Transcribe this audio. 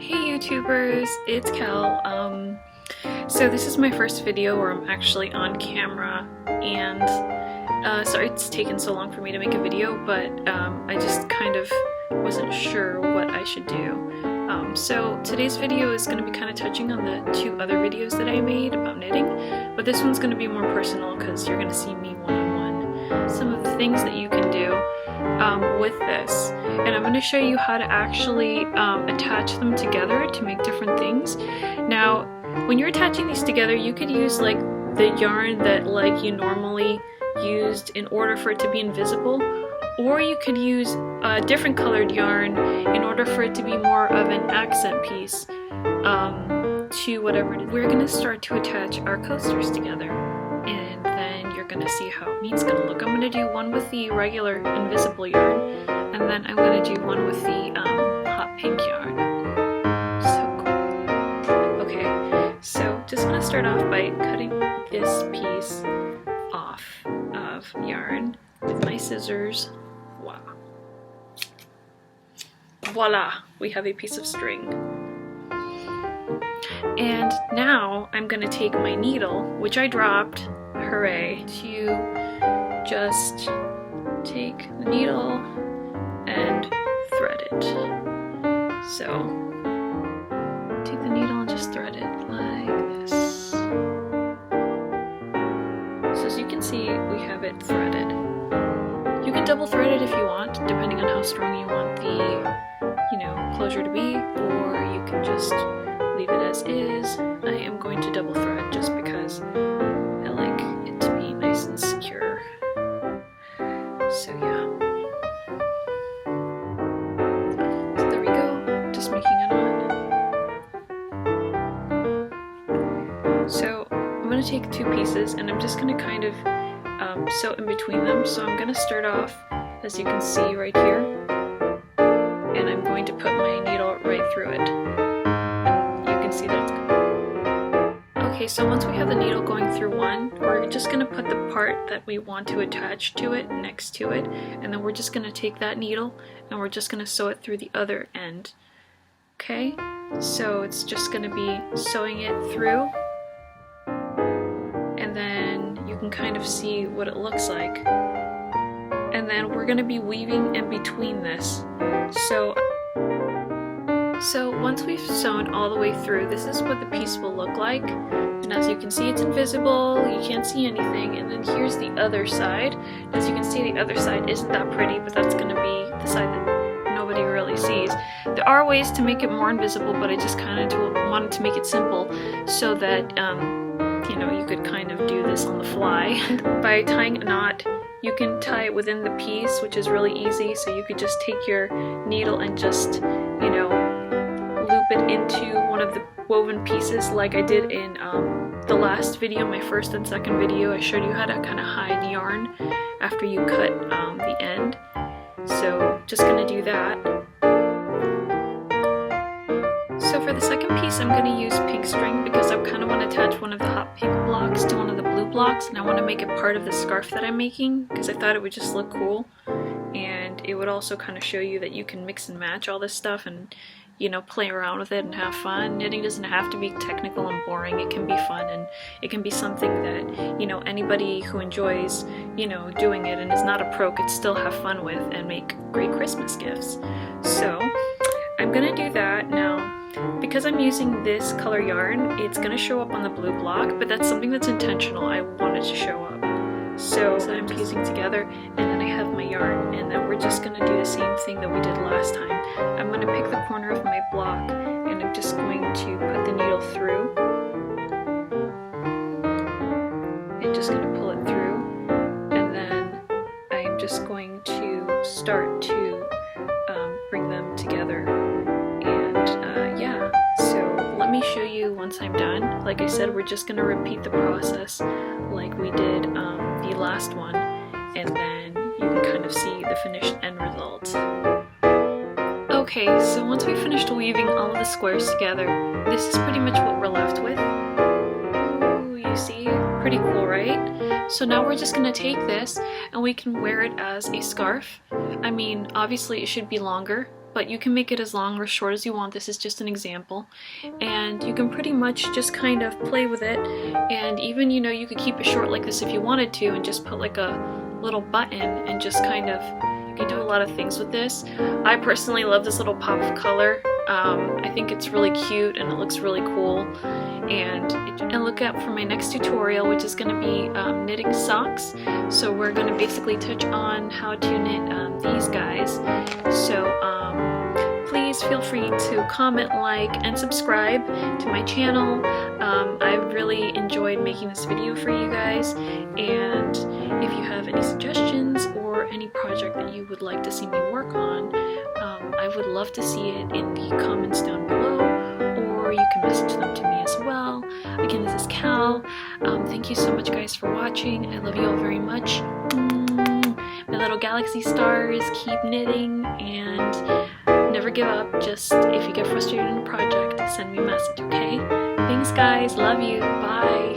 Hey YouTubers, it's Kel. So this is my first video where I'm actually on camera, and sorry it's taken so long for me to make a video, but I just kind of wasn't sure what I should do. So today's video is going to be kind of touching on the two other videos that I made about knitting, but this one's going to be more personal because you're going to see me one-on-one, some of the things that you can do with this, and I'm going to show you how to actually attach them together to make different things. Now when you're attaching these together, you could use like the yarn that like you normally used in order for it to be invisible, or you could use a different colored yarn in order for it to be more of an accent piece to whatever it is. We're going to start to attach our coasters together, and then you're going to see how it's going to look. I'm going to do one with the regular invisible yarn, and then I'm going to do one with the hot pink yarn. So cool. Okay, so just want to start off by cutting this piece off of yarn with my scissors. Wow. Voila! We have a piece of string. And now I'm going to take my needle, which I dropped, hooray, to just take the needle and thread it. So take the needle and just thread it like this. So as you can see, we have it threaded. You can double thread it if you want, depending on how strong you want the, closure to be, or you can just leave it as is. I am going to double thread just because I like it to be nice and secure. So yeah. So there we go, just making a knot. So I'm going to take two pieces and I'm just going to kind of sew in between them. So I'm going to start off, as you can see right here, and I'm going to put my needle right through it. And you can see that it's good. Okay, so once we have the needle going through one, we're just going to put the part that we want to attach to it next to it, and then we're just going to take that needle and we're just going to sew it through the other end. Okay, so it's just going to be sewing it through, and then you can kind of see what it looks like. And then we're going to be weaving in between this. So once we've sewn all the way through, this is what the piece will look like. And as you can see, it's invisible, you can't see anything. And then here's the other side. As you can see, the other side isn't that pretty, but that's going to be the side that nobody really sees. There are ways to make it more invisible, but I just kind of wanted to make it simple so that you could kind of do this on the fly. By tying a knot, you can tie it within the piece, which is really easy. So you could just take your needle and just, loop it into one of the woven pieces like I did in the last video, my first and second video. I showed you how to kind of hide yarn after you cut the end. So just gonna do that. So for the second piece, I'm going to use pink string because I kind of want to attach one of the hot pink blocks to one of the blue blocks, and I want to make it part of the scarf that I'm making because I thought it would just look cool, and it would also kind of show you that you can mix and match all this stuff and play around with it and have fun. Knitting doesn't have to be technical and boring. It can be fun, and it can be something that anybody who enjoys doing it and is not a pro could still have fun with and make great Christmas gifts. So I'm gonna do that now. Because I'm using this color yarn, it's going to show up on the blue block, but that's something that's intentional. I want it to show up. So I'm piecing together, and then I have my yarn, and then we're just going to do the same thing that we did last time. I'm going to pick the corner of my block, and I'm just going to put the needle through, and just going to pull it through, and then I'm just going to start to bring them together. Yeah, so let me show you once I'm done. Like I said, we're just going to repeat the process like we did the last one, and then you can kind of see the finished end result. Okay, so once we finished weaving all of the squares together, this is pretty much what we're left with. Ooh, you see? Pretty cool, right? So now we're just going to take this and we can wear it as a scarf. I mean, obviously it should be longer, but you can make it as long or short as you want. This is just an example, and you can pretty much just kind of play with it. And even, you know, you could keep it short like this if you wanted to and just put like a little button and just kind of, you can do a lot of things with this. I personally love this little pop of color. I think it's really cute and it looks really cool. And look out for my next tutorial, which is going to be knitting socks. So we're going to basically touch on how to knit these guys. So please feel free to comment, like, and subscribe to my channel. I've really enjoyed making this video for you guys, and if you have any suggestions or any project that you would like to see me work on, I would love to see it in the comments down below, or you can message them to me as well. Again, this is Cal. Thank you so much, guys, for watching. I love you all very much. My little galaxy stars, keep knitting and never give up. Just if you get frustrated in a project, send me a message, okay? Thanks, guys. Love you. Bye.